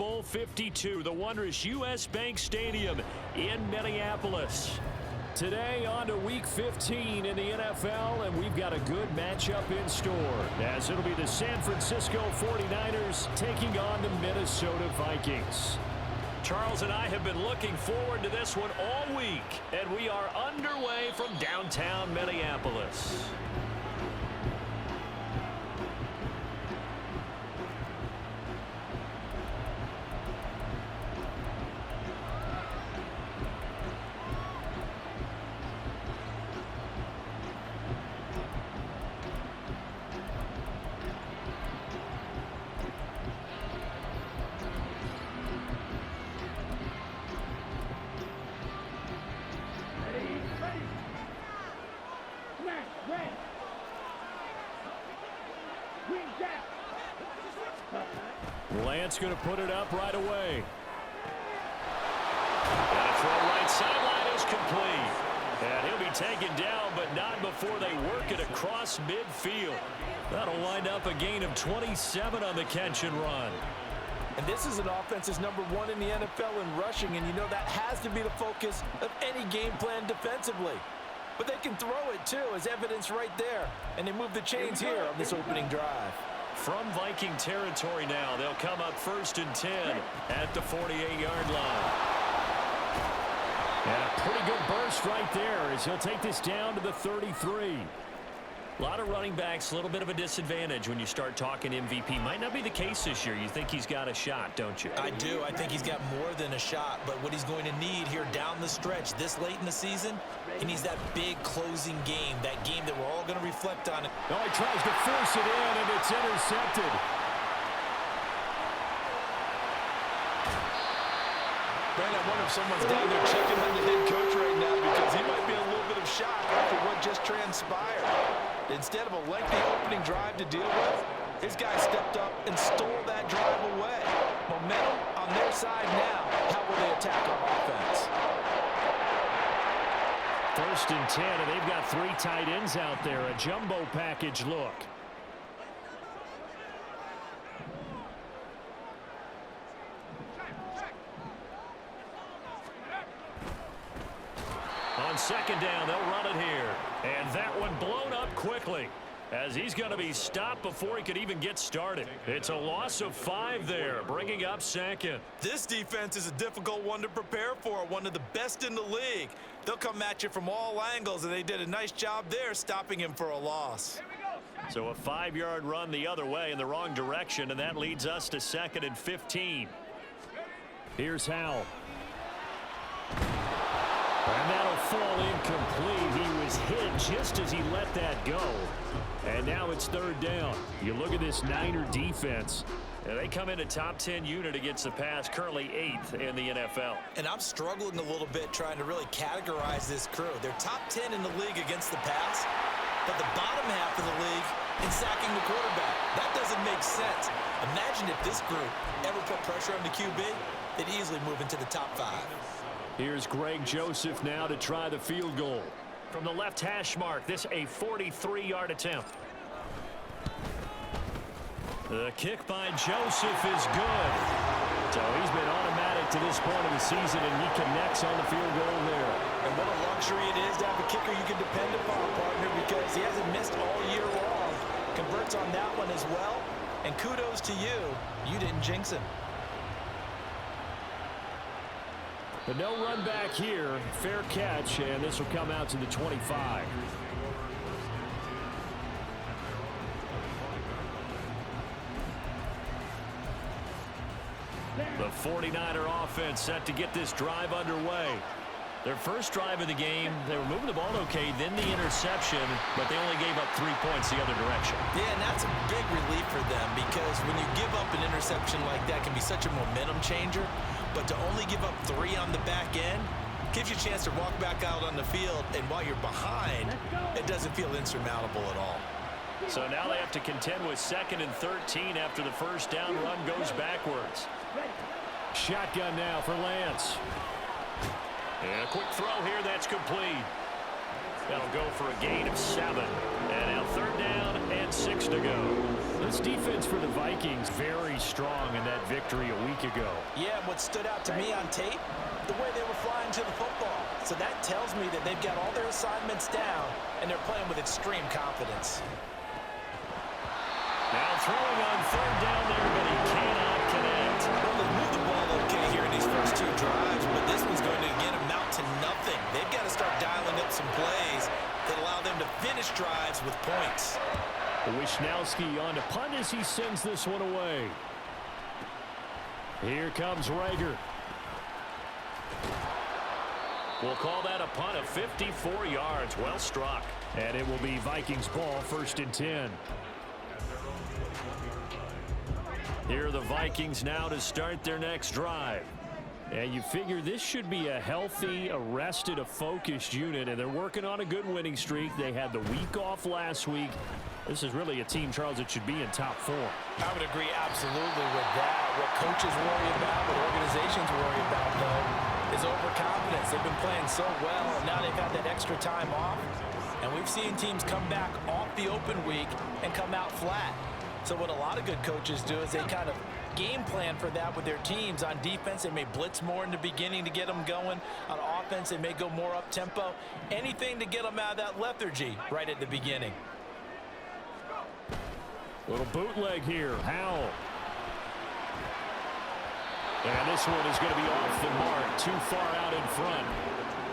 Bowl 52, the wondrous U.S. Bank Stadium in Minneapolis. Today on to Week 15 in the NFL, and we've got a good matchup in store, as it'll be the San Francisco 49ers taking on the Minnesota Vikings. Charles and I have been looking forward to this one all week, and we are underway from downtown Minneapolis. Lance going to put it up right away. And a throw right sideline is complete. And he'll be taken down, but not before they work it across midfield. That'll wind up a gain of 27 on the catch and run. And this is an offense that's #1 in the NFL in rushing, and you know that has to be the focus of any game plan defensively. But they can throw it, too, as evidence right there. And they move the chains here on this opening drive. From Viking territory now, they'll come up 1st and 10 at the 48-yard line. And a pretty good burst right there as he'll take this down to the 33. A lot of running backs, a little bit of a disadvantage when you start talking MVP. Might not be the case this year. You think he's got a shot, don't you? I do. I think he's got more than a shot. But what he's going to need here down the stretch this late in the season, he needs that big closing game, that game that we're all going to reflect on. Oh, he tries to force it in, and it's intercepted. Brandon, I wonder if someone's down there checking on the head coach right now, because he might be in a little bit of shock after what just transpired. Instead of a lengthy opening drive to deal with, his guy stepped up and stole that drive away. Momentum on their side now. How will they attack on offense? 1st and 10, and they've got 3 tight ends out there. A jumbo package look. On 2nd down, they'll run it here. And that one blown up quickly, as he's going to be stopped before he could even get started. It's a loss of 5 there, bringing up 2nd. This defense is a difficult one to prepare for, one of the best in the league. They'll come at you from all angles, and they did a nice job there stopping him for a loss. So a 5-yard run the other way in the wrong direction, and that leads us to 2nd and 15. Here's Howell. And that'll fall incomplete. He was hit just as he let that go. And now it's 3rd down. You look at this Niner defense. And they come in a top 10 unit against the pass, currently 8th in the NFL. And I'm struggling a little bit trying to really categorize this crew. They're top 10 in the league against the pass, but the bottom half of the league in sacking the quarterback. That doesn't make sense. Imagine if this group ever put pressure on the QB, they'd easily move into the top 5. Here's Greg Joseph now to try the field goal. From the left hash mark, this a 43-yard attempt. The kick by Joseph is good. So he's been automatic to this point of the season, and he connects on the field goal there. And what a luxury it is to have a kicker you can depend upon, partner, because he hasn't missed all year long. Converts on that one as well. And kudos to you. You didn't jinx him. But no run back here. Fair catch, and this will come out to the 25. The 49er offense set to get this drive underway. Their first drive of the game, they were moving the ball okay, then the interception, but they only gave up 3 points the other direction. Yeah, and that's a big relief for them, because when you give up an interception like that, it can be such a momentum changer. But to only give up 3 on the back end gives you a chance to walk back out on the field, and while you're behind, it doesn't feel insurmountable at all. So now they have to contend with 2nd and 13 after the first down run goes backwards. Shotgun now for Lance. And a quick throw here, that's complete. That'll go for a gain of 7. And now 3rd down and 6 to go. This defense for the Vikings very strong in that victory a week ago. Yeah, and what stood out to me on tape, the way they were flying to the football. So that tells me that they've got all their assignments down, and they're playing with extreme confidence. Now throwing on 3rd down there, but he cannot connect. Well, they moved the ball okay here in these first 2 drives, but this one's going to again amount to nothing. They've got to start dialing up some plays that allow them to finish drives with points. Wishnowski on to punt as he sends this one away. Here comes Rager. We'll call that a punt of 54 yards. Well struck. And it will be Vikings ball, 1st and 10. Here are the Vikings now to start their next drive. And you figure this should be a healthy, a rested, a focused unit, and they're working on a good winning streak. They had the week off last week. This is really a team, Charles, that should be in top 4. I would agree absolutely with that. What coaches worry about, what organizations worry about, though, is overconfidence. They've been playing so well, and now they've had that extra time off. And we've seen teams come back off the open week and come out flat. So what a lot of good coaches do is they kind of game plan for that with their teams. On defense, they may blitz more in the beginning to get them going. On offense, they may go more up-tempo. Anything to get them out of that lethargy right at the beginning. Little bootleg here. Howell. And this one is going to be off the mark. Too far out in front.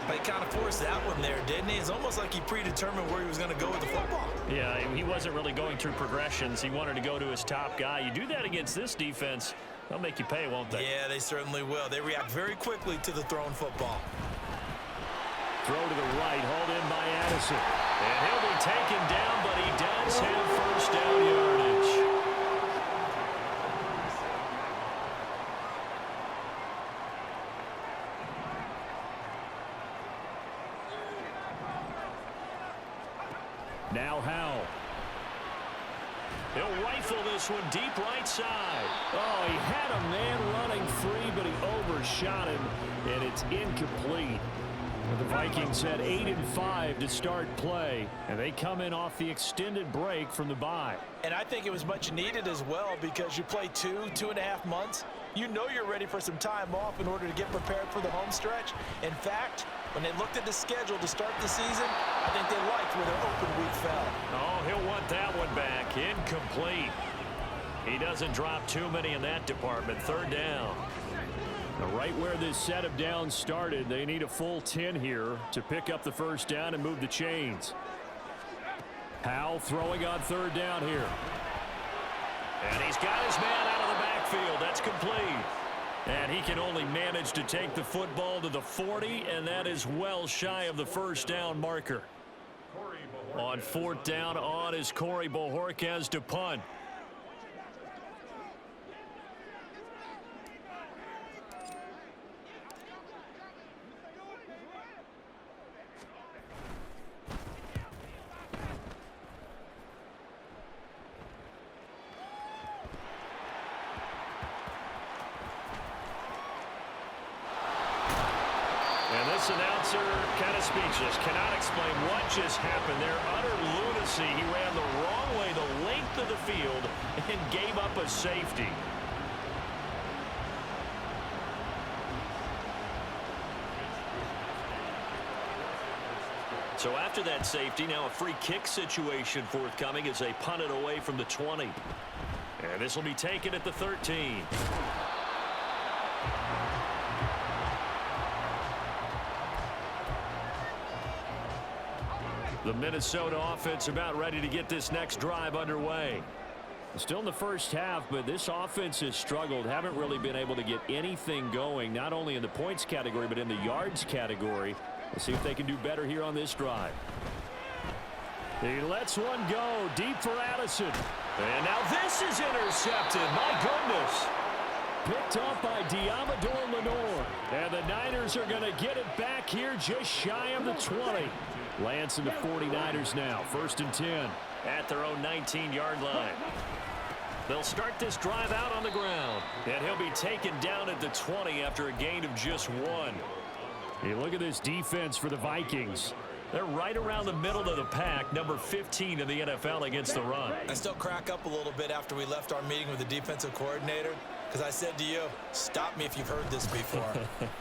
But he kind of forced that one there, didn't he? It's almost like he predetermined where he was going to go with the football. Yeah, he wasn't really going through progressions. He wanted to go to his top guy. You do that against this defense, they'll make you pay, won't they? Yeah, they certainly will. They react very quickly to the thrown football. Throw to the right, hauled in by Addison. And he'll be taken down, but he does have 1st down yardage. Now Howell. He'll rifle this one deep right side. Oh, he had a man running free, but he overshot him, and it's incomplete. The Vikings had 8-5 to start play, and they come in off the extended break from the bye. And I think it was much needed as well because you play 2.5 months. You know you're ready for some time off in order to get prepared for the home stretch. In fact, when they looked at the schedule to start the season, I think they liked where their open week fell. Oh, he'll want that one back. Incomplete. He doesn't drop too many in that department. 3rd down. Now, right where this set of downs started, they need a full 10 here to pick up the 1st down and move the chains. Howell throwing on 3rd down here. And he's got his man out of the backfield. That's complete. And he can only manage to take the football to the 40, and that is well shy of the 1st down marker. On 4th down on is Corey Bojorquez to punt. This announcer kind of speechless, cannot explain what just happened there. Utter lunacy. He ran the wrong way the length of the field and gave up a safety. So after that safety, now a free kick situation forthcoming as they punt it away from the 20. And this will be taken at the 13. The Minnesota offense about ready to get this next drive underway. Still in the first half, but this offense has struggled. Haven't really been able to get anything going, not only in the points category, but in the yards category. Let's see if they can do better here on this drive. He lets one go deep for Addison. And now this is intercepted. My goodness. Picked off by Diamador Lenore. And the Niners are going to get it back here just shy of the 20. Lands in the 49ers now. 1st and 10 at their own 19-yard line. They'll start this drive out on the ground. And he'll be taken down at the 20 after a gain of just 1. Hey, look at this defense for the Vikings. They're right around the middle of the pack, number 15 in the NFL against the run. I still crack up a little bit after we left our meeting with the defensive coordinator, because I said to you, stop me if you've heard this before.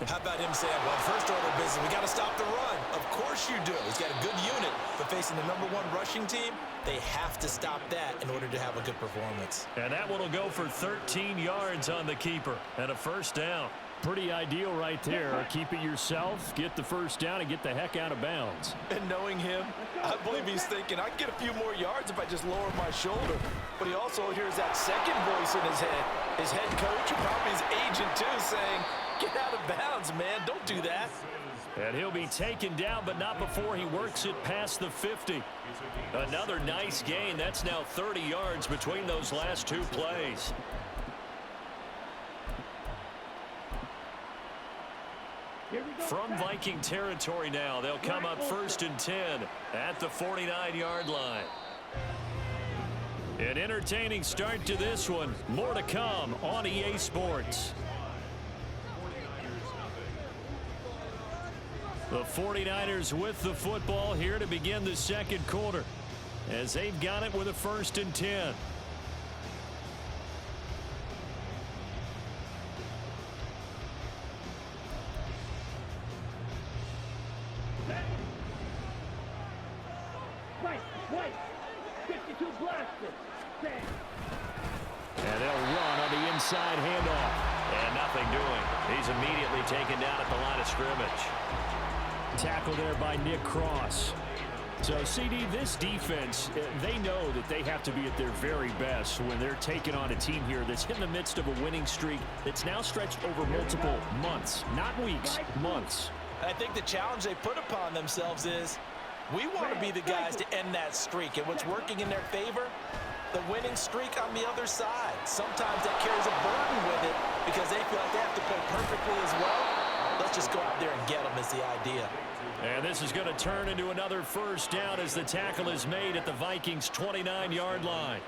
How about him saying, well, first order of business, we got to stop the run. Of course you do. He's got a good unit, but facing the #1 rushing team, they have to stop that in order to have a good performance. And that one will go for 13 yards on the keeper and a first down. Pretty ideal right there. Keep it yourself, get the first down, and get the heck out of bounds. And knowing him, I believe he's thinking, I can get a few more yards if I just lower my shoulder. But he also hears that second voice in his head. His head coach, and probably his agent too, saying, get out of bounds, man. Don't do that. And he'll be taken down, but not before he works it past the 50. Another nice gain. That's now 30 yards between those last two plays. From Viking territory now, they'll come up 1st and 10 at the 49-yard line. An entertaining start to this one. More to come on EA Sports. The 49ers with the football here to begin the second quarter, as they've got it with a 1st and 10. And they'll run on the inside handoff. And nothing doing. He's immediately taken down at the line of scrimmage. Tackle there by Nick Cross. So, CD, this defense, they know that they have to be at their very best when they're taking on a team here that's in the midst of a winning streak that's now stretched over multiple months, not weeks, months. I think the challenge they put upon themselves is, we want to be the guys to end that streak. And what's working in their favor? The winning streak on the other side. Sometimes that carries a burden with it because they feel like they have to play perfectly as well. Let's just go out there and get them is the idea. And this is going to turn into another first down as the tackle is made at the Vikings' 29-yard line.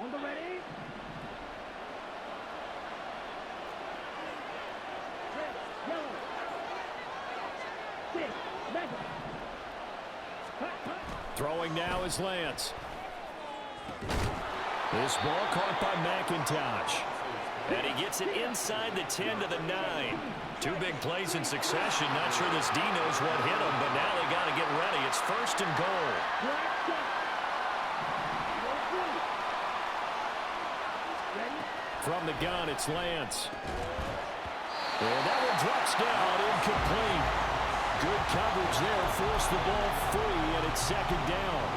On the ready? Red, yellow. 6, mega. Throwing now is Lance. This ball caught by McIntosh. And he gets it inside the 10 to the 9. Two big plays in succession. Not sure this D knows what hit him, but now they got to get ready. It's 1st and goal. From the gun, it's Lance. And that one drops down, incomplete. Good coverage there, forced the ball free, and it's 2nd down.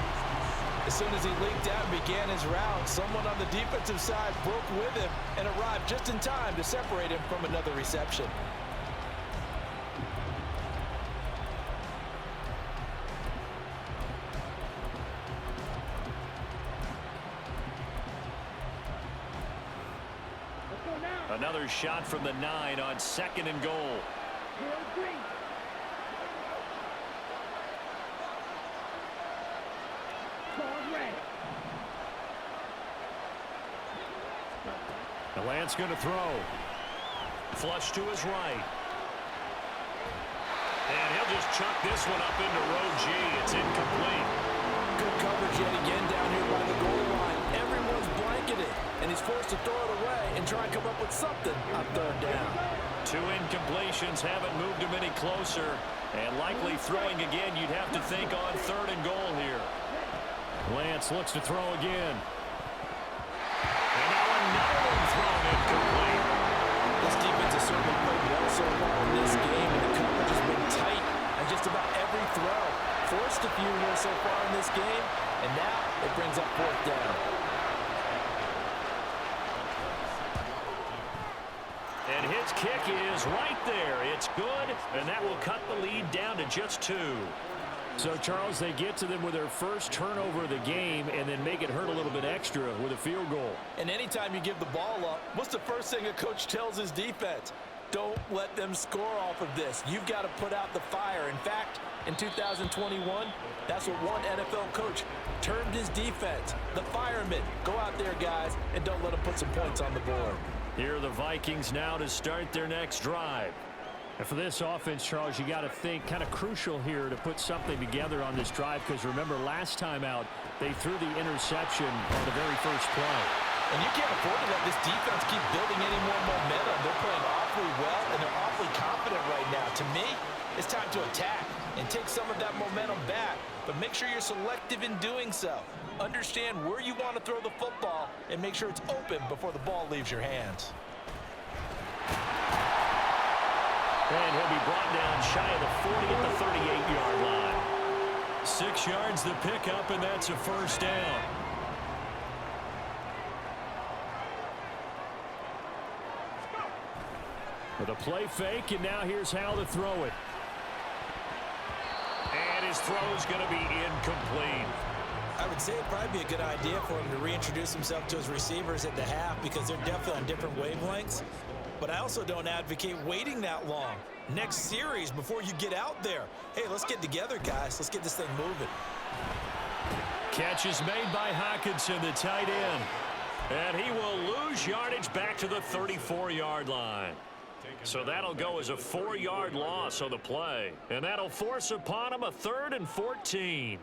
As soon as he leaked out and began his route, someone on the defensive side broke with him and arrived just in time to separate him from another reception. Another shot from the 9 on 2nd and goal. The Lance going to throw. Flush to his right. And he'll just chuck this one up into row G. It's incomplete. Good coverage yet again down here by the goal line. Everyone's blanketed, and he's forced to throw it away and try and come up with something on 3rd down. 2 incompletions haven't moved him any closer. And likely throwing again, you'd have to think on 3rd and goal here. Lance looks to throw again. And now another one thrown incomplete. This defense has certainly played well so far in this game, and the coverage has been tight on just about every throw. Forced a few here so far in this game, and now it brings up 4th down. And his kick is right there. It's good, and that will cut the lead down to just 2. So, Charles, they get to them with their first turnover of the game and then make it hurt a little bit extra with a field goal. And anytime you give the ball up, what's the first thing a coach tells his defense? Don't let them score off of this. You've got to put out the fire. In fact, in 2021, that's what one NFL coach termed his defense. The firemen. Go out there, guys, and don't let them put some points on the board. Here are the Vikings now to start their next drive. And for this offense, Charles, you got to think kind of crucial here to put something together on this drive, because remember last time out they threw the interception on the very first play. And you can't afford to let this defense keep building any more momentum. They're playing awfully well, and they're awfully confident right now. To me, it's time to attack and take some of that momentum back. But make sure you're selective in doing so. Understand where you want to throw the football and make sure it's open before the ball leaves your hands. And he'll be brought down shy of the 40 at the 38-yard line. 6 yards the pickup, and that's a first down. With a play fake, and now here's how to throw it. And his throw's going to be incomplete. I would say it'd probably be a good idea for him to reintroduce himself to his receivers at the half, because they're definitely on different wavelengths. But I also don't advocate waiting that long. Next series before you get out there. Hey, let's get together, guys. Let's get this thing moving. Catch is made by Hockenson, the tight end. And he will lose yardage back to the 34-yard line. So that'll go as a 4-yard loss on the play. And that'll force upon him a 3rd and 14.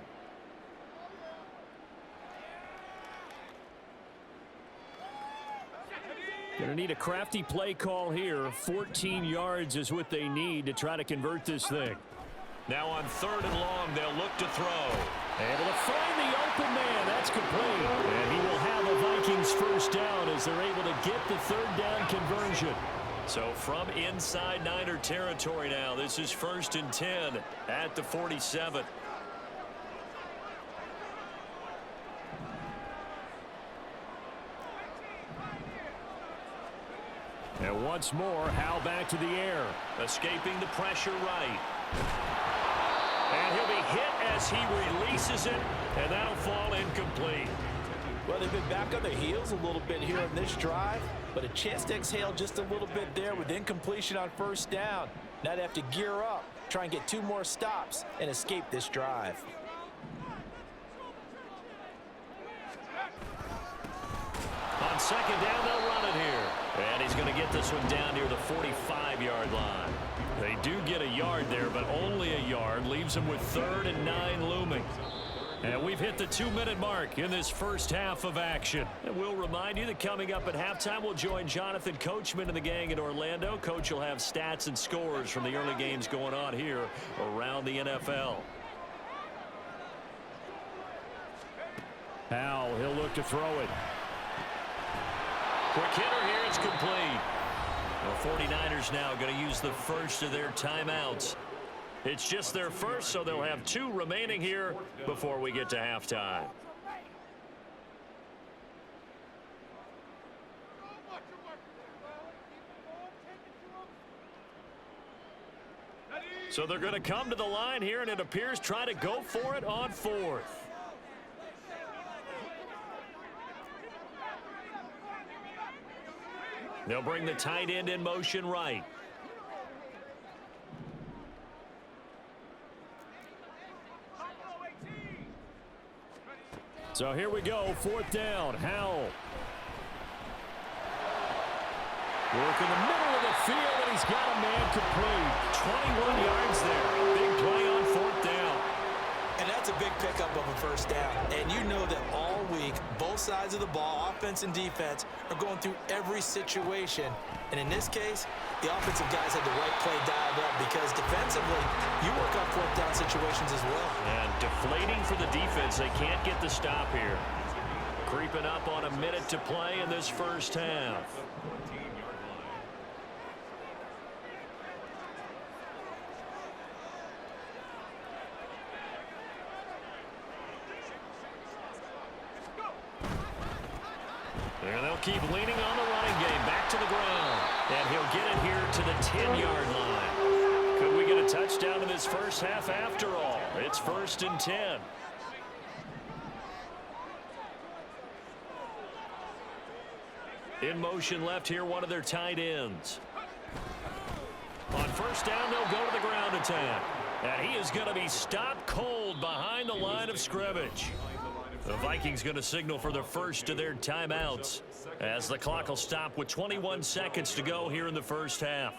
Going to need a crafty play call here. 14 yards is what they need to try to convert this thing. Now on 3rd and long, they'll look to throw. Able to find the open man. That's complete. And he will have a Vikings first down as they're able to get the 3rd down conversion. So from inside Niner territory now, this is 1st and 10 at the 47. And once more, Howe back to the air. Escaping the pressure right. And he'll be hit as he releases it, and that'll fall incomplete. Well, they've been back on their heels a little bit here in this drive, but a chance to exhale just a little bit there with incompletion on 1st down. Now they have to gear up, try and get 2 more stops, and escape this drive. On 2nd down, they'll run it here. And he's going to get this one down near the 45-yard line. They do get a yard there, but only a yard. Leaves them with 3rd and 9 looming. And we've hit the 2-minute mark in this first half of action. And we'll remind you that coming up at halftime, we'll join Jonathan Coachman and the gang in Orlando. Coach will have stats and scores from the early games going on here around the NFL. Howe, he'll look to throw it. Quick hitter here, it's complete. The 49ers now going to use the first of their timeouts. It's just their first, so they'll have 2 remaining here before we get to halftime. So they're going to come to the line here, and it appears try to go for it on 4th. They'll bring the tight end in motion right. So here we go, 4th down. Howell. Work in the middle of the field, and he's got a man complete. 21 yards there. Big play on 4th down. And that's a big pickup of a 1st down. And you know that all week, both sides of the ball, offense and defense, are going through every situation. And in this case, the offensive guys had the right play dialed up, because defensively, you work on 4th down situations as well. And deflating for the defense. They can't get the stop here. Creeping up on a minute to play in this first half. And they'll keep leaning on the running game. Back to the ground. And he'll get it here to the 10-yard line. Could we get a touchdown in this first half after all? It's 1st and 10. In motion left here, one of their tight ends. On first down, they'll go to the ground attack. And he is going to be stopped cold behind the line of scrimmage. The Vikings going to signal for the first of their timeouts as the clock will stop with 21 seconds to go here in the first half.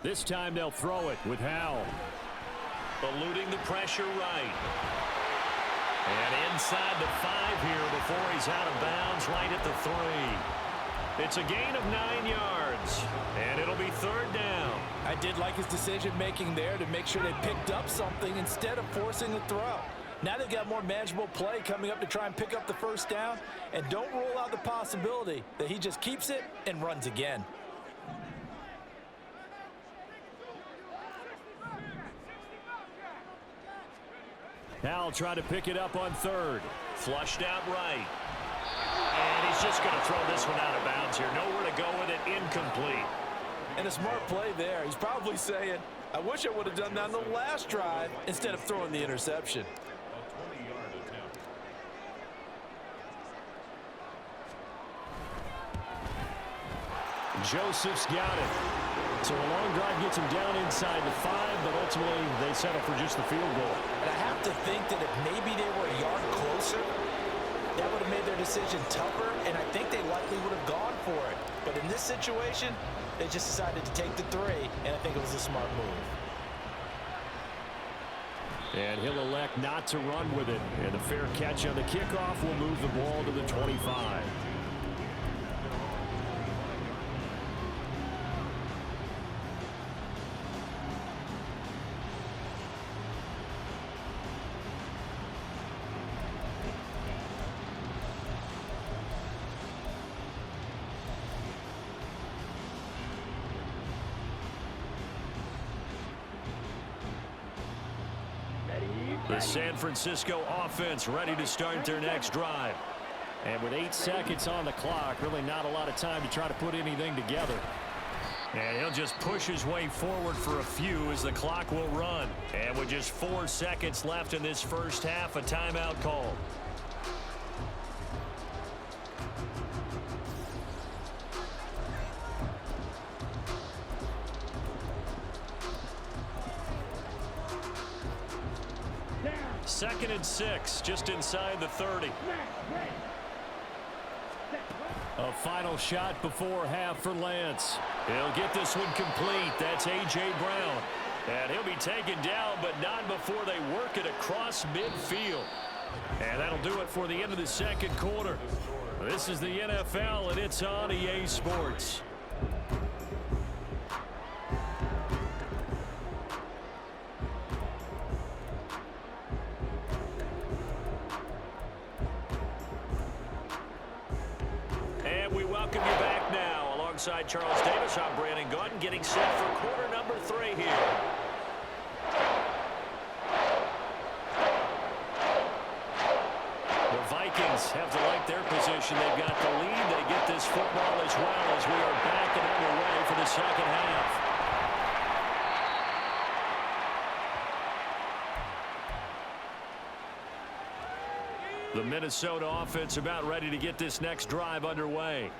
This time they'll throw it with Howell. Eluding the pressure right. And inside the 5 here before he's out of bounds right at the 3. It's a gain of 9 yards, and it'll be third down. I did like his decision-making there to make sure they picked up something instead of forcing the throw. Now they've got more manageable play coming up to try and pick up the first down, and don't rule out the possibility that he just keeps it and runs again. Howell trying to pick it up on third. Flushed out right. And he's just going to throw this one out of bounds here. Nowhere to go with it. Incomplete. And a smart play there. He's probably saying, I wish I would have done that on the last drive instead of throwing the interception. Joseph's got it. So a long drive gets him down inside the 5, but ultimately they settle for just the field goal. And I have to think that if maybe they were a yard closer, that would have made their decision tougher, and I think they likely would have gone for it. But in this situation, they just decided to take the 3, and I think it was a smart move. And he'll elect not to run with it. And the fair catch on the kickoff will move the ball to the 25. The San Francisco offense ready to start their next drive. And with 8 seconds on the clock, really not a lot of time to try to put anything together. And he'll just push his way forward for a few as the clock will run. And with just 4 seconds left in this first half, a timeout call. Second and 6, just inside the 30. A final shot before half for Lance. He'll get this one complete. That's A.J. Brown. And he'll be taken down, but not before they work it across midfield. And that'll do it for the end of the second quarter. This is the NFL, and it's on EA Sports. Welcome you back now. Alongside Charles Davis, I'm Brandon Gautin, getting set for quarter number 3 here. The Vikings have to like their position. They've got the lead. They get this football as well as we are back and underway for the second half. The Minnesota offense about ready to get this next drive underway.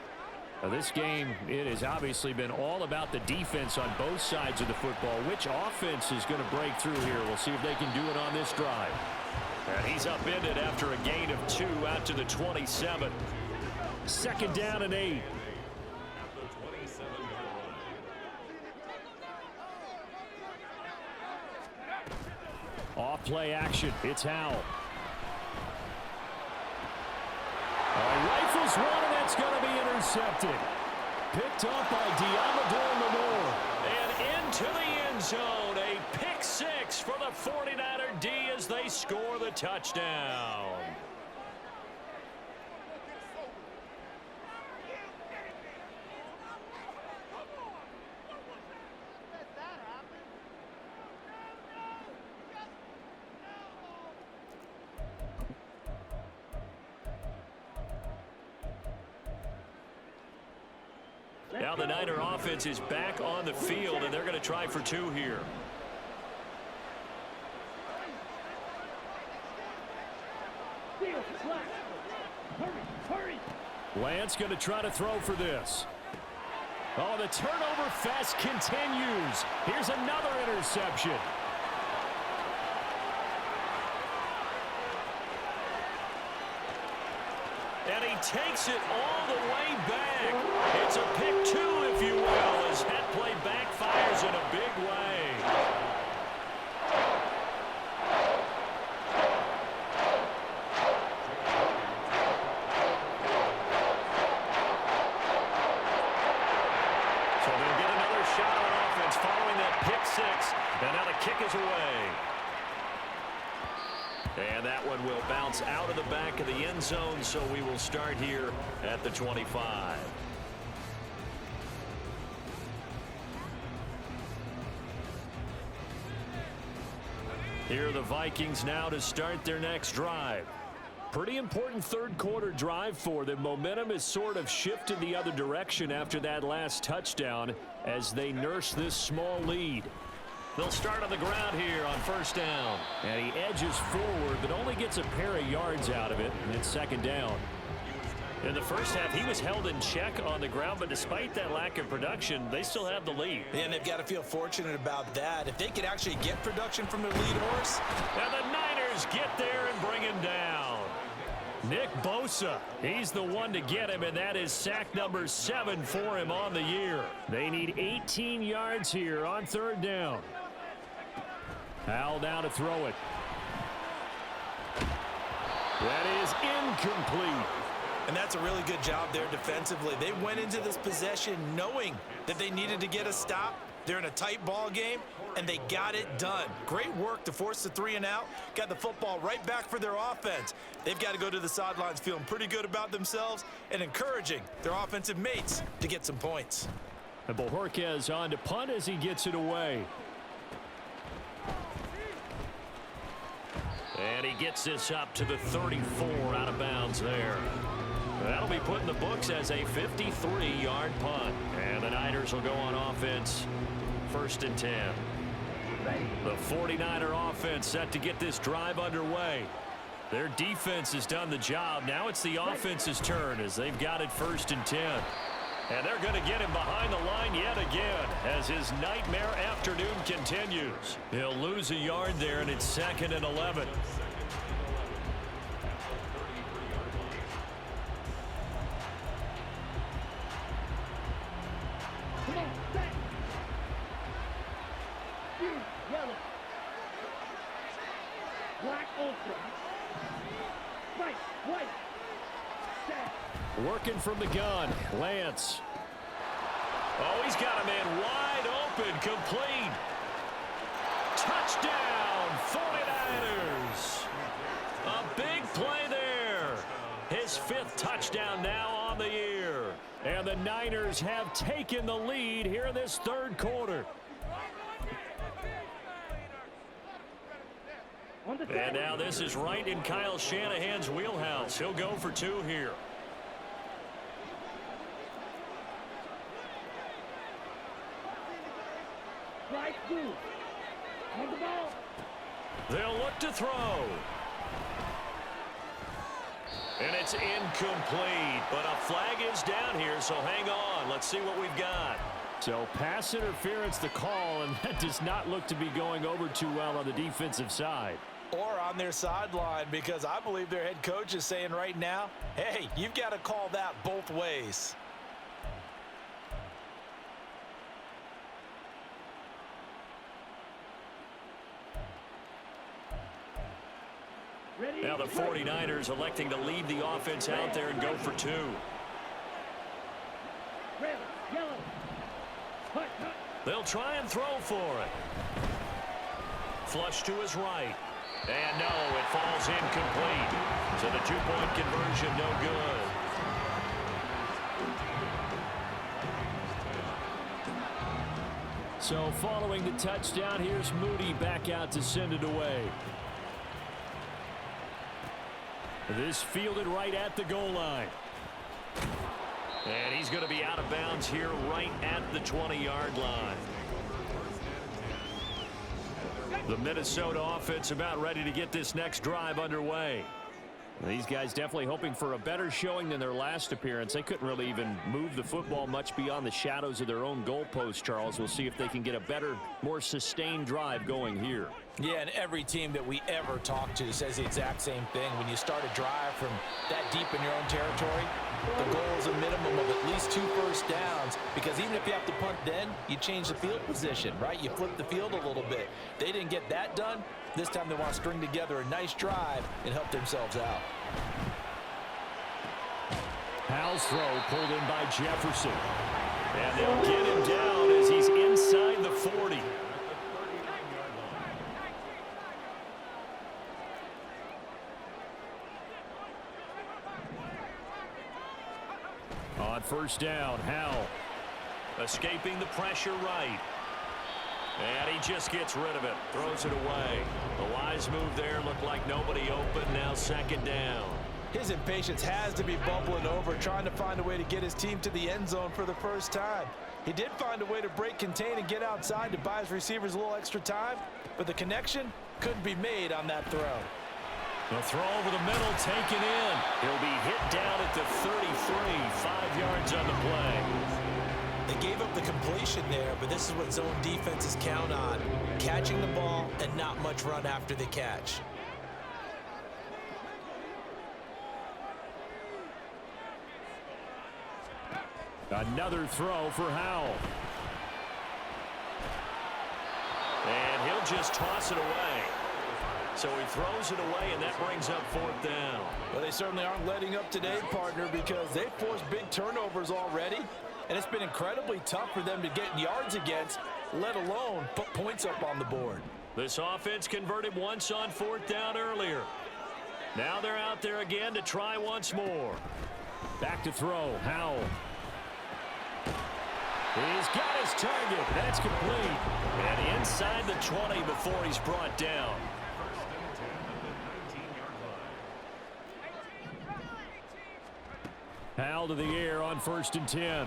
Now this game, it has obviously been all about the defense on both sides of the football. Which offense is going to break through here? We'll see if they can do it on this drive. And he's upended after a gain of 2 out to the 27. Second down and 8. Off play action. It's Howell. Rifles one, and that's going to be intercepted. Picked up by Diamador Lamore. And into the end zone. A pick 6 for the 49er D as they score the touchdown. Now the Niner offense is back on the field, and they're going to try for 2 here. Hurry. Lance going to try to throw for this. Oh, the turnover fest continues. Here's another interception. And he takes it all the way back. It's a pick two, if you will, as that play backfires in a big way. So they'll get another shot on offense following that pick six. And now the kick is away. And that one will bounce out of the back of the end zone, so we will start here at the 25. Here are the Vikings now to start their next drive. Pretty important third quarter drive for them. Momentum has sort of shifted the other direction after that last touchdown as they nurse this small lead. They'll start on the ground here on first down. And he edges forward, but only gets a pair of yards out of it, and it's second down. In the first half, he was held in check on the ground, but despite that lack of production, they still have the lead. And they've got to feel fortunate about that. If they could actually get production from their lead horse. And the Niners get there and bring him down. Nick Bosa, he's the one to get him, and that is sack number 7 for him on the year. They need 18 yards here on third down. Howell down to throw it. That is incomplete. And that's a really good job there defensively. They went into this possession knowing that they needed to get a stop. They're in a tight ball game, and they got it done. Great work to force the 3 and out. Got the football right back for their offense. They've got to go to the sidelines feeling pretty good about themselves and encouraging their offensive mates to get some points. And Bojorquez on to punt as he gets it away. And he gets this up to the 34 out of bounds there. That'll be put in the books as a 53-yard punt. And the Niners will go on offense, first and 10. The 49er offense set to get this drive underway. Their defense has done the job. Now it's the offense's turn as they've got it first and 10. And they're going to get him behind the line yet again as his nightmare afternoon continues. He'll lose a yard there, and it's second and 11. Come on, back. Green, yellow. Black ultra. White. Set. Working from the gun, Lance. Oh, he's got a man wide open, complete. Touchdown, 49ers. A big play there. His 5th touchdown now on the year. And the Niners have taken the lead here in this third quarter. And now this is right in Kyle Shanahan's wheelhouse. He'll go for 2 here. Right through. On the ball. They'll look to throw. And it's incomplete, but a flag is down here, so hang on. Let's see what we've got. So pass interference the call, and that does not look to be going over too well on the defensive side. Or on their sideline, because I believe their head coach is saying right now, hey, you've got to call that both ways. Ready. Now the 49ers electing to leave the offense out there and go for 2. Red, yellow. Cut. They'll try and throw for it. Flush to his right. And no, it falls incomplete. So the 2-point conversion no good. So following the touchdown, here's Moody back out to send it away. This fielded right at the goal line. And he's going to be out of bounds here right at the 20-yard line. The Minnesota offense about ready to get this next drive underway. These guys definitely hoping for a better showing than their last appearance. They couldn't really even move the football much beyond the shadows of their own goalpost, Charles. We'll see if they can get a better, more sustained drive going here. Yeah, and every team that we ever talk to says the exact same thing. When you start a drive from that deep in your own territory, the goal is a minimum of at least 2 first downs, because even if you have to punt then, you change the field position, right? You flip the field a little bit. They didn't get that done. This time they want to string together a nice drive and help themselves out. Howell's throw pulled in by Jefferson. And they'll get him down as he's inside the 40. On first down, Howell escaping the pressure right. And he just gets rid of it, throws it away. The wise move there, looked like nobody open, now second down. His impatience has to be bubbling over, trying to find a way to get his team to the end zone for the first time. He did find a way to break contain and get outside to buy his receivers a little extra time, but the connection couldn't be made on that throw. The throw over the middle, taken in. He'll be hit down at the 33, 5 yards on the play. They gave up the completion there, but this is what zone defenses count on. Catching the ball and not much run after the catch. Another throw for Howell. And he'll just toss it away. So he throws it away, and that brings up fourth down. Well, they certainly aren't letting up today, partner, because they've forced big turnovers already. And it's been incredibly tough for them to get yards against, let alone put points up on the board. This offense converted once on fourth down earlier. Now they're out there again to try once more. Back to throw, Howell. He's got his target. That's complete. And inside the 20 before he's brought down. Howell to the air on first and 10.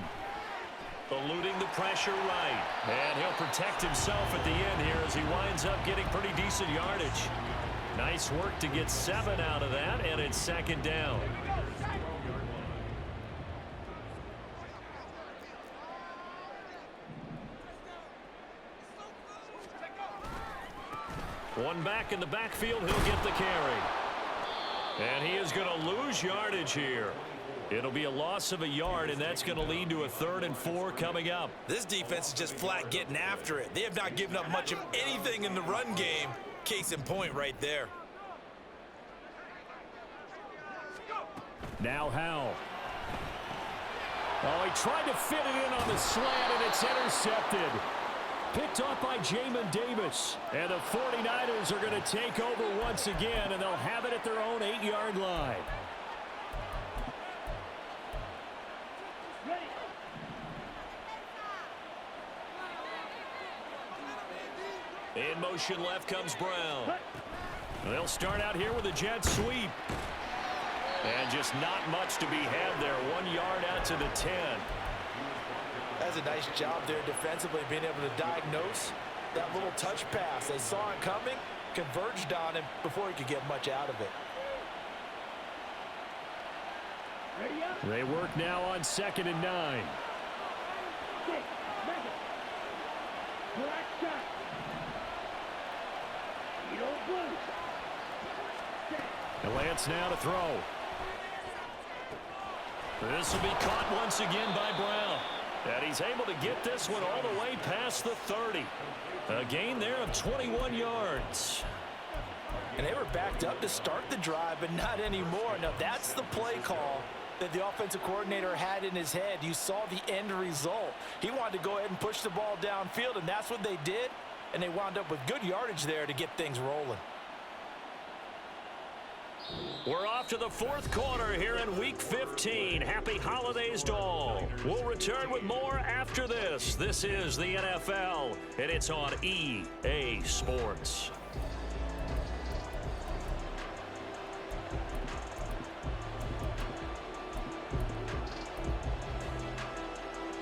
Eluding the pressure right. And he'll protect himself at the end here as he winds up getting pretty decent yardage. Nice work to get 7 out of that, and it's second down. One back in the backfield, he'll get the carry. And he is going to lose yardage here. It'll be a loss of a yard, and that's going to lead to a 3rd and 4 coming up. This defense is just flat getting after it. They have not given up much of anything in the run game. Case in point right there. Now Howell. Oh, he tried to fit it in on the slant, and it's intercepted. Picked off by Jamin Davis. And the 49ers are going to take over once again, and they'll have it at their own 8-yard line. In motion left comes Brown. They'll start out here with a jet sweep. And just not much to be had there. 1 yard out to the 10. That's a nice job there defensively, being able to diagnose that little touch pass. They saw it coming, converged on him before he could get much out of it. They work now on 2nd and 9. And Lance now to throw. This will be caught once again by Brown. And he's able to get this one all the way past the 30. A gain there of 21 yards. And they were backed up to start the drive, but not anymore. Now that's the play call that the offensive coordinator had in his head. You saw the end result. He wanted to go ahead and push the ball downfield, and that's what they did. And they wound up with good yardage there to get things rolling. We're off to the 4th quarter here in Week 15. Happy holidays to all. We'll return with more after this. This is the NFL, and it's on EA Sports.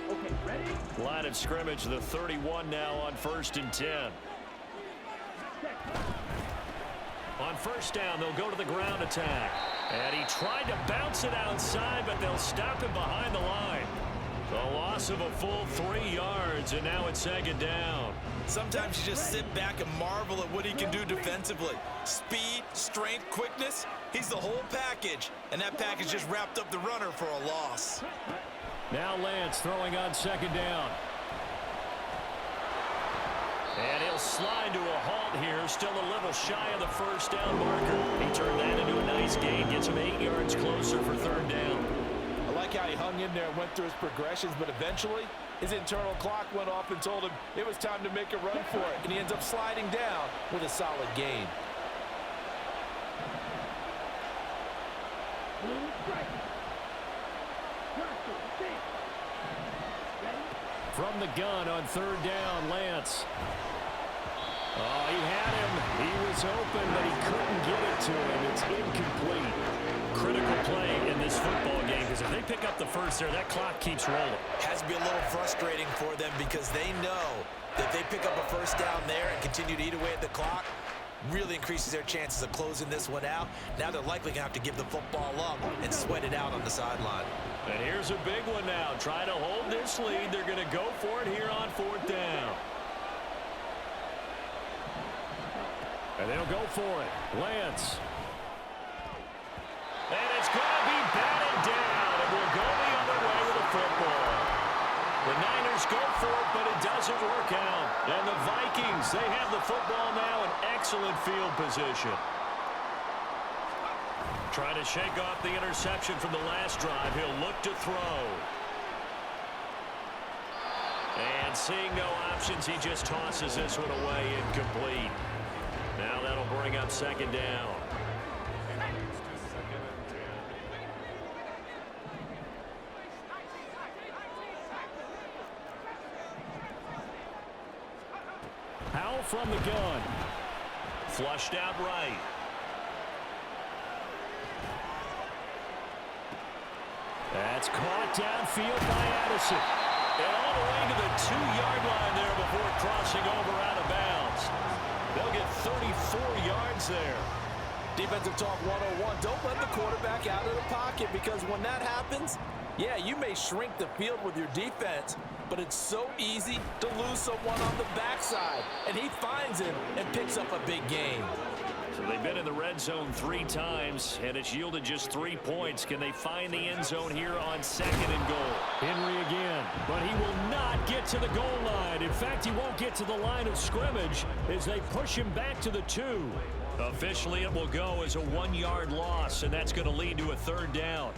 Okay, ready? Line of scrimmage, the 31 now on 1st and 10. On first down, they'll go to the ground attack. And he tried to bounce it outside, but they'll stop him behind the line. The loss of a full 3 yards, and now it's second down. Sometimes you just sit back and marvel at what he can do defensively. Speed, strength, quickness, he's the whole package. And that package just wrapped up the runner for a loss. Now Lance throwing on second down. And he'll slide to a halt here, still a little shy of the first down marker. He turned that into a nice gain, gets him 8 yards closer for third down. I like how he hung in there and went through his progressions, but eventually his internal clock went off and told him it was time to make a run for it, and he ends up sliding down with a solid gain. From the gun on third down, Lance. Oh, he had him. He was open, but he couldn't get it to him. It's incomplete. Critical play in this football game, because if they pick up the first there, that clock keeps rolling. Has to be a little frustrating for them because they know that they pick up a first down there and continue to eat away at the clock, really increases their chances of closing this one out. Now they're likely going to have to give the football up and sweat it out on the sideline. And here's a big one now. Trying to hold this lead. They're going to go for it here on fourth down. And they'll go for it. Lance. And it's going to be batted down. And we'll go the other way with the football. The Niners go for it, but it doesn't work out. And the Vikings, they have the football now in excellent field position. Trying to shake off the interception from the last drive. He'll look to throw. And seeing no options, he just tosses this one away incomplete. Now that'll bring up second down. Howell from the gun. Flushed out right. That's caught downfield by Addison. And all the way to the 2-yard line there before crossing over out of bounds. They'll get 34 yards there. Defensive talk 101. Don't let the quarterback out of the pocket, because when that happens, yeah, you may shrink the field with your defense, but it's so easy to lose someone on the backside. And he finds him and picks up a big gain. So they've been in the red zone 3 times, and it's yielded just 3 points. Can they find the end zone here on second and goal? Henry again, but he will not get to the goal line. In fact, he won't get to the line of scrimmage as they push him back to the 2. Officially, it will go as a 1-yard loss, and that's going to lead to a third down.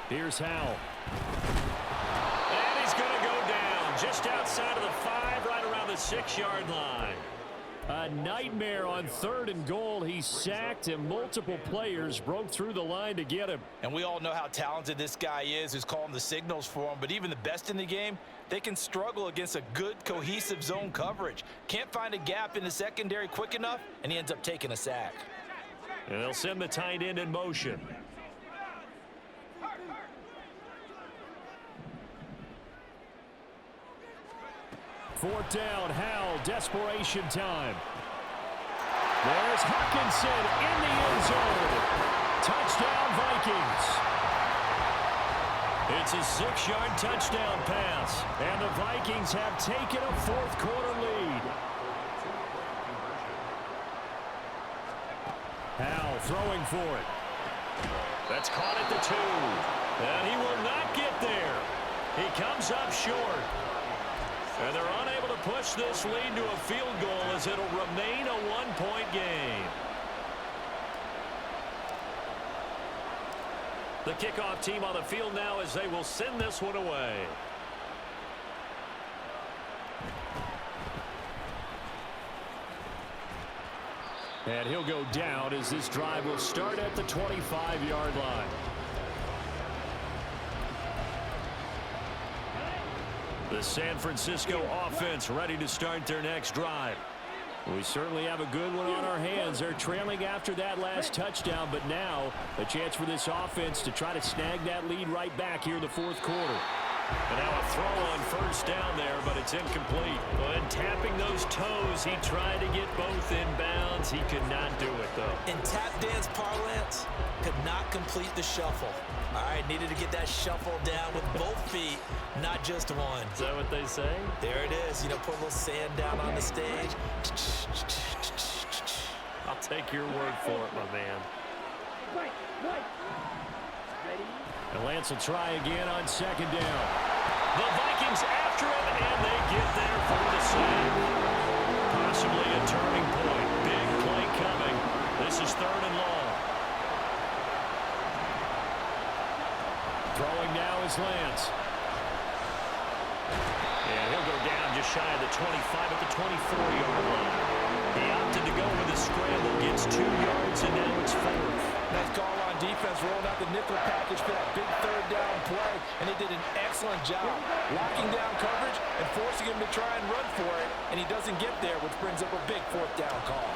Here's Howell. And he's going to go down just outside of the 5, right around the 6-yard line. A nightmare on third and goal. He's sacked, and multiple players broke through the line to get him. And we all know how talented this guy is, who's calling the signals for him. But even the best in the game, they can struggle against a good, cohesive zone coverage. Can't find a gap in the secondary quick enough, and he ends up taking a sack. And they'll send the tight end in motion. Fourth down, Howell, desperation time. There's Hawkinson in the end zone. Touchdown, Vikings. It's a 6-yard touchdown pass, and the Vikings have taken a fourth-quarter lead. Howell throwing for it. That's caught at the 2, and he will not get there. He comes up short. And they're unable to push this lead to a field goal as it'll remain a 1-point game. The kickoff team on the field now as they will send this one away. And he'll go down as this drive will start at the 25-yard line. The San Francisco offense ready to start their next drive. We certainly have a good one on our hands. They're trailing after that last touchdown, but now a chance for this offense to try to snag that lead right back here in the fourth quarter. And now a throw on first down there, but it's incomplete. Well, and tapping those toes, he tried to get both inbounds. He could not do it, though. In tap dance parlance, could not complete the shuffle. All right, needed to get that shuffle down with both feet, not just one. Is that what they say? There it is. You know, put a little sand down on the stage. I'll take your word for it, my man. Right. Ready? And Lance will try again on second down. The Vikings after him, and they get there for the save. Possibly a turning point. Big play coming. This is 3rd and long. Throwing now is Lance. And he'll go down just shy of the 25 at the 24-yard line. He opted to go with a scramble, gets 2 yards, and now it's 4th. Nice call on defense, rolling out the nickel package for that big 3rd down play, and they did an excellent job locking down coverage and forcing him to try and run for it, and he doesn't get there, which brings up a big 4th down call.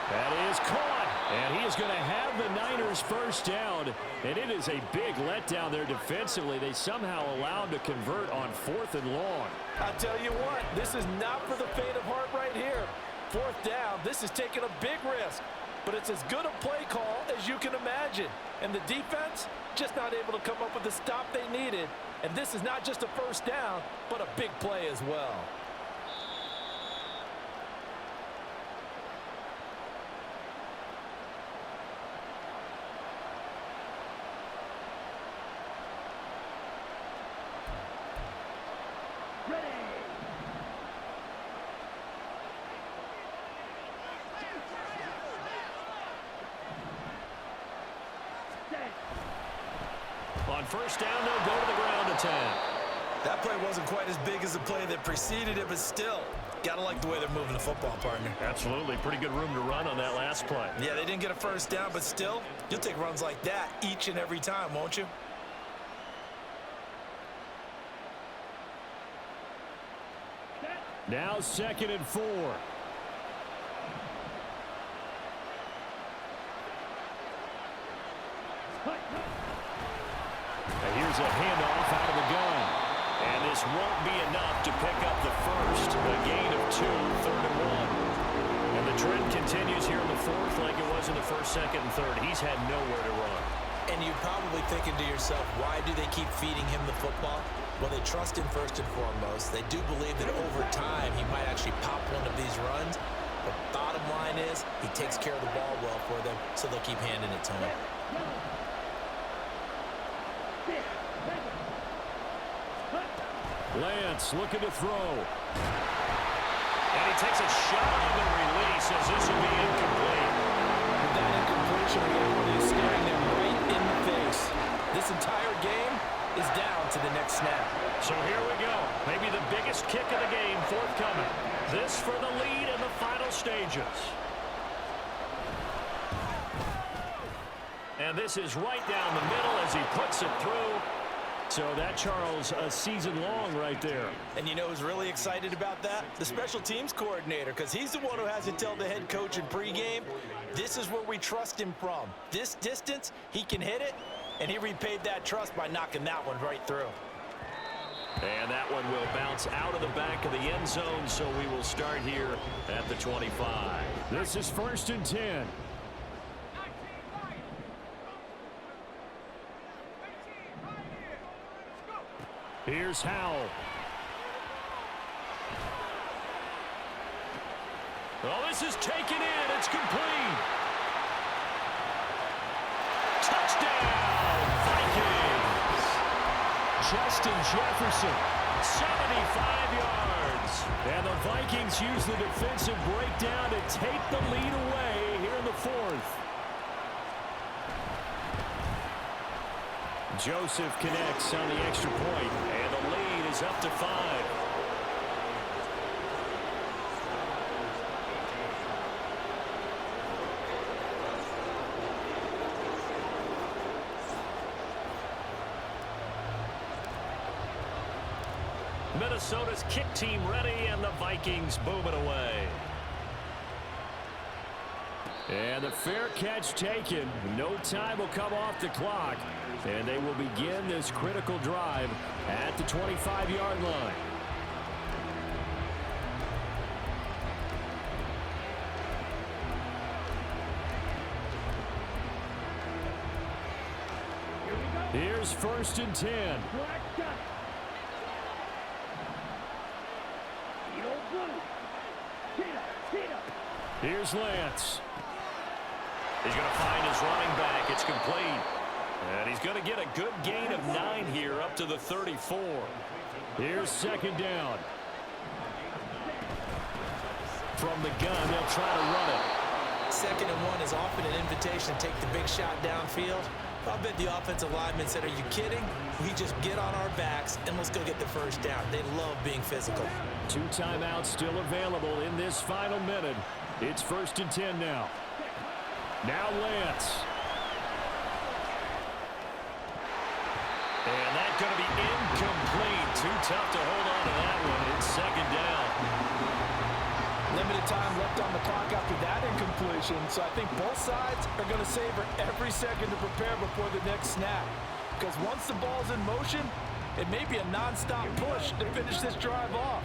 That is caught. And he is going to have the Niners first down. And it is a big letdown there defensively. They somehow allowed to convert on 4th and long. I'll tell you what, this is not for the faint of heart right here. 4th down, this is taking a big risk. But it's as good a play call as you can imagine. And the defense, just not able to come up with the stop they needed. And this is not just a first down, but a big play as well. On first down, they'll go to the ground attack. That play wasn't quite as big as the play that preceded it, but still, gotta like the way they're moving the football, partner. Absolutely. Pretty good room to run on that last play. Yeah, they didn't get a first down, but still, you'll take runs like that each and every time, won't you? Now 2nd and 4. And here's a handoff out of the gun. And this won't be enough to pick up the first. A gain of 2, 3rd and 1. And the trend continues here in the 4th like it was in the 1st, 2nd, and 3rd. He's had nowhere to run. And you're probably thinking to yourself, why do they keep feeding him the football? Well, they trust him first and foremost. They do believe that over time he might actually pop one of these runs. But bottom line is he takes care of the ball well for them, so they'll keep handing it to him. Lance looking to throw. And he takes a shot on the release as this will be incomplete. With that incompletion, reality is staring them right in the face. This entire game is down to the next snap. So here we go. Maybe the biggest kick of the game forthcoming. This for the lead in the final stages. And this is right down the middle as he puts it through. So that, Charles, a season long right there. And you know who's really excited about that? The special teams coordinator, because he's the one who has to tell the head coach in pregame, this is where we trust him from. This distance, he can hit it, and he repaid that trust by knocking that one right through. And that one will bounce out of the back of the end zone, so we will start here at the 25. This is 1st and 10. Here's Howell. Oh, this is taken in. It's complete. Touchdown, Vikings. Justin Jefferson, 75 yards. And the Vikings use the defensive breakdown to take the lead away here in the 4th. Joseph connects on the extra point, and the lead is up to 5. Minnesota's kick team ready, and the Vikings boom it away. And the fair catch taken. No time will come off the clock, and they will begin this critical drive at the 25-yard line. Here's 1st and 10. Here's Lance. He's going to find his running back. It's complete. And he's going to get a good gain of 9 here up to the 34. Here's 2nd down. From the gun, they'll try to run it. 2nd and 1 is often an invitation to take the big shot downfield. I bet the offensive lineman said, are you kidding? We just get on our backs and let's go get the 1st down. They love being physical. 2 timeouts still available in this final minute. It's 1st and 10 now. Now Lance. And that's going to be incomplete. Too tough to hold on to that one. It's 2nd down. Limited time left on the clock after that incompletion, so I think both sides are going to savor every second to prepare before the next snap. Because once the ball's in motion, it may be a non-stop push to finish this drive off.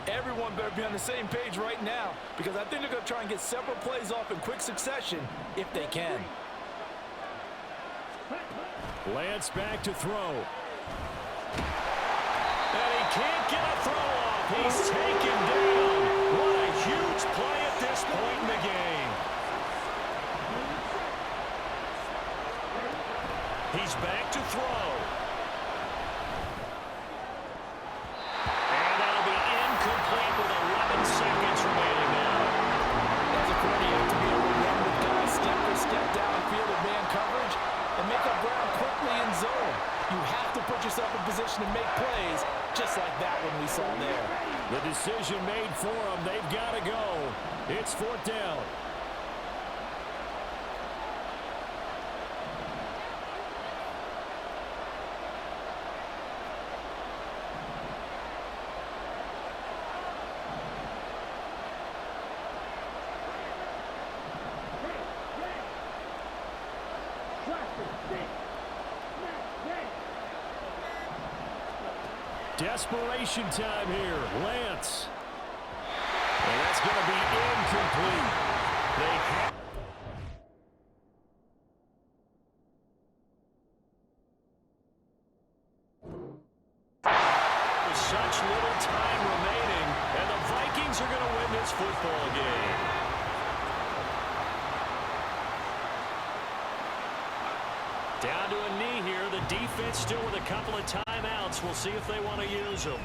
Everyone better be on the same page right now, because I think they're going to try and get several plays off in quick succession if they can. Lance back to throw. And he can't get a throw off. He's taken down. What a huge play at this point in the game. He's back to throw. And that'll be incomplete with 11 seconds remaining now. As a corner, you have to be able to run with guys step for step downfield with man coverage and make up ground quickly in zone. You have to put yourself in position to make plays just like that one we saw there. The decision made for them. They've got to go. It's 4th down. Desperation time here. Lance. And that's going to be incomplete. With such little time remaining, and the Vikings are going to win this football game. Down to a knee here. The defense still with a couple of timeouts. We'll see if they want to use them.